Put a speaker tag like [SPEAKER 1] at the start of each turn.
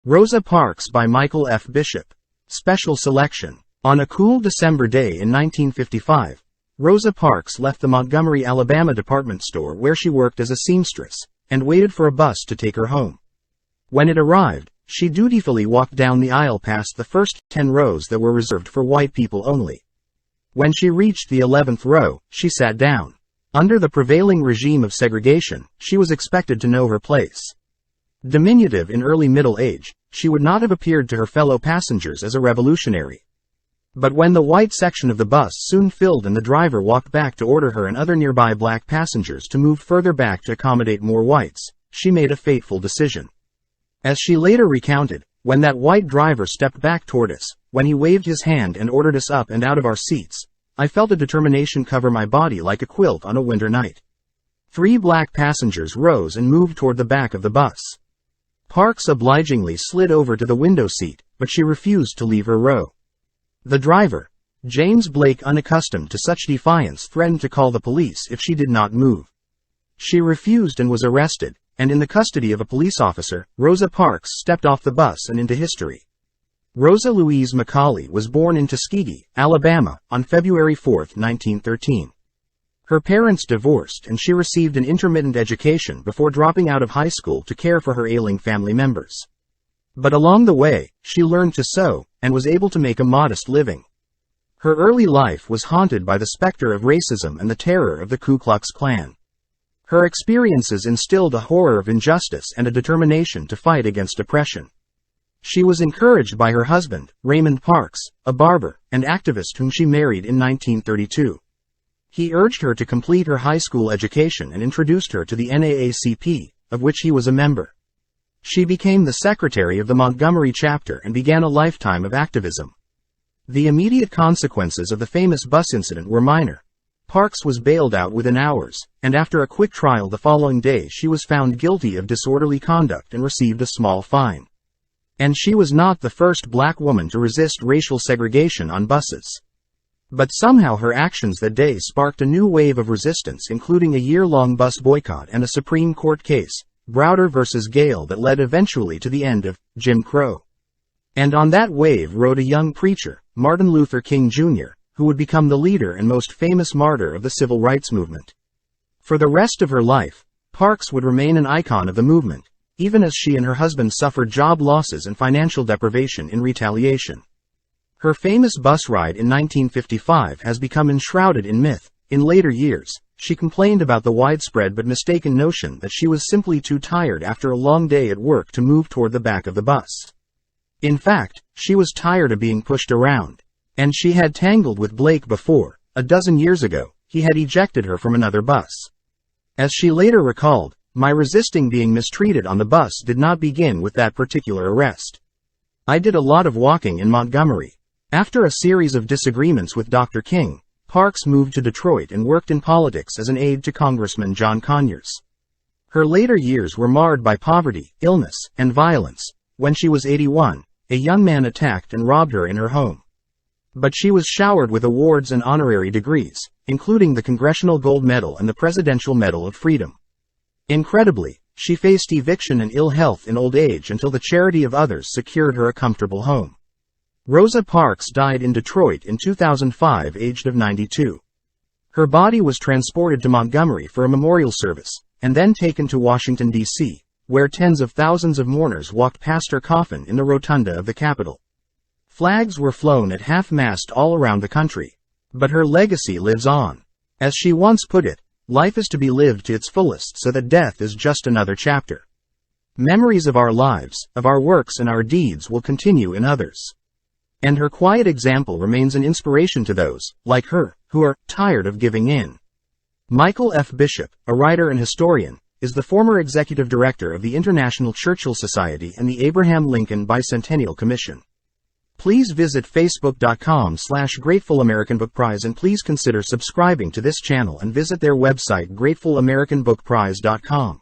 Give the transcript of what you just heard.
[SPEAKER 1] Rosa Parks by Michael F. Bishop. Special selection. On a cool December day in 1955, Rosa Parks left the Montgomery, Alabama department store where she worked as a seamstress, and waited for a bus to take her home. When it arrived, she dutifully walked down the aisle past the first 10 rows that were reserved for white people only. When she reached the 11th row, she sat down. Under the prevailing regime of segregation, she was expected to know her place. Diminutive in early middle age, she would not have appeared to her fellow passengers as a revolutionary. But when the white section of the bus soon filled and the driver walked back to order her and other nearby black passengers to move further back to accommodate more whites, she made a fateful decision. As she later recounted, when that white driver stepped back toward us, when he waved his hand and ordered us up and out of our seats, I felt a determination cover my body like a quilt on a winter night. 3 black passengers rose and moved toward the back of the bus. Parks obligingly slid over to the window seat, but she refused to leave her row. The driver, James Blake-unaccustomed to such defiance, threatened to call the police if she did not move. She refused and was arrested, and in the custody of a police officer, Rosa Parks stepped off the bus and into history. Rosa Louise McCauley was born in Tuskegee, Alabama, on February 4, 1913. Her parents divorced and she received an intermittent education before dropping out of high school to care for her ailing family members. But along the way, she learned to sew, and was able to make a modest living. Her early life was haunted by the specter of racism and the terror of the Ku Klux Klan. Her experiences instilled a horror of injustice and a determination to fight against oppression. She was encouraged by her husband, Raymond Parks, a barber and activist whom she married in 1932. He urged her to complete her high school education and introduced her to the NAACP, of which he was a member. She became the secretary of the Montgomery chapter and began a lifetime of activism. The immediate consequences of the famous bus incident were minor. Parks was bailed out within hours, and after a quick trial the following day she was found guilty of disorderly conduct and received a small fine. And she was not the first black woman to resist racial segregation on buses. But somehow her actions that day sparked a new wave of resistance, including a year-long bus boycott and a Supreme Court case, Browder versus Gale, that led eventually to the end of Jim Crow. And on that wave rode a young preacher, Martin Luther King Jr., who would become the leader and most famous martyr of the civil rights movement. For the rest of her life, Parks would remain an icon of the movement, even as she and her husband suffered job losses and financial deprivation in retaliation. Her famous bus ride in 1955 has become enshrouded in myth. In later years, she complained about the widespread but mistaken notion that she was simply too tired after a long day at work to move toward the back of the bus. In fact, she was tired of being pushed around. And she had tangled with Blake before. A dozen years ago, he had ejected her from another bus. As she later recalled, "My resisting being mistreated on the bus did not begin with that particular arrest. I did a lot of walking in Montgomery." After a series of disagreements with Dr. King, Parks moved to Detroit and worked in politics as an aide to Congressman John Conyers. Her later years were marred by poverty, illness, and violence. When she was 81, a young man attacked and robbed her in her home. But she was showered with awards and honorary degrees, including the Congressional Gold Medal and the Presidential Medal of Freedom. Incredibly, she faced eviction and ill health in old age until the charity of others secured her a comfortable home. Rosa Parks died in Detroit in 2005, aged of 92. Her body was transported to Montgomery for a memorial service, and then taken to Washington, D.C., where tens of thousands of mourners walked past her coffin in the rotunda of the Capitol. Flags were flown at half-mast all around the country. But her legacy lives on. As she once put it, life is to be lived to its fullest so that death is just another chapter. Memories of our lives, of our works and our deeds will continue in others. And her quiet example remains an inspiration to those, like her, who are tired of giving in. Michael F. Bishop, a writer and historian, is the former executive director of the International Churchill Society and the Abraham Lincoln Bicentennial Commission. Please visit facebook.com/Grateful American Book Prize and please consider subscribing to this channel and visit their website GratefulAmericanBookPrize.com.